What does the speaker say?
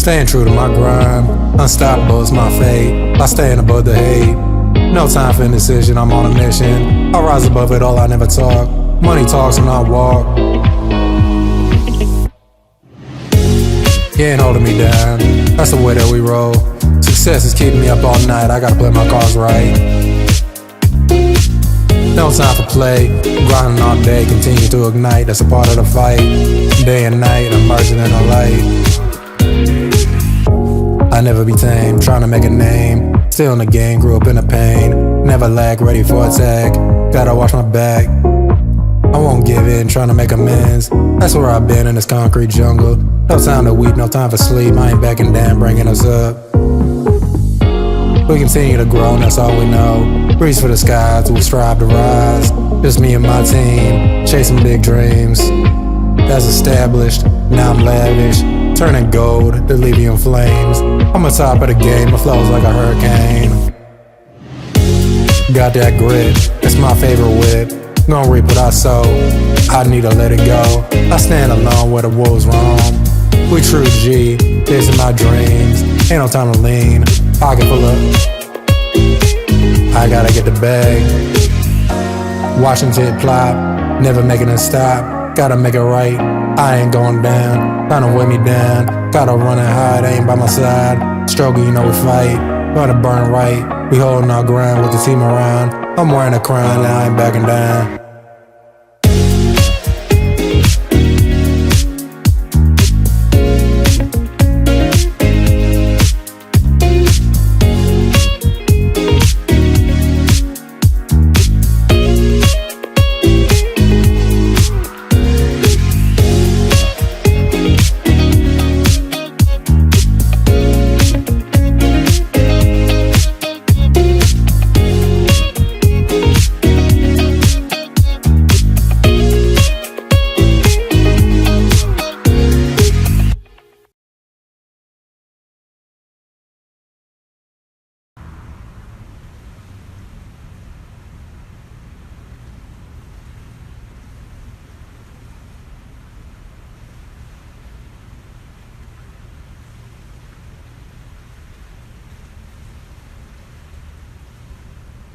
Staying true to my grind, unstoppable is my fate. I stand above the hate, no time for indecision, I'm on a mission. I rise above it all, I never talk. Money talks when I walk. You ain't holding me down, that's the way that we roll. Success is keeping me up all night, I gotta play my cards right. No time for play, grinding all day, continue to ignite, that's a part of the fight. Day and night, immersing in the light. I never be tame, trying to make a name. Still in the game, grew up in the pain. Never lag, ready for attack. Gotta watch my back. I won't give in, trying to make amends. That's where I've been in this concrete jungle. No time to weep, no time for sleep. I ain't backing down, bringing us up. We continue to grow, and that's all we know. Reach for the skies, we'll strive to rise. Just me and my team, chasing big dreams. That's established, now I'm lavish. Turning gold to leave you in flames. I'm on top of the game, my flow's like a hurricane. Got that grit, it's my favorite whip. Gonna reap what I sow, I need to let it go. I stand alone where the wolves roam. We true G, chasing my dreams. Ain't no time to lean, pocket full of. I gotta get the bag. Watching it plop, never making it stop. Gotta make it right, I ain't going down. Trying to weigh me down, gotta run and hide, ain't by my side. Struggle, you know we fight, gotta burn right. We holding our ground with the team around. I'm wearing a crown, now I ain't backing down.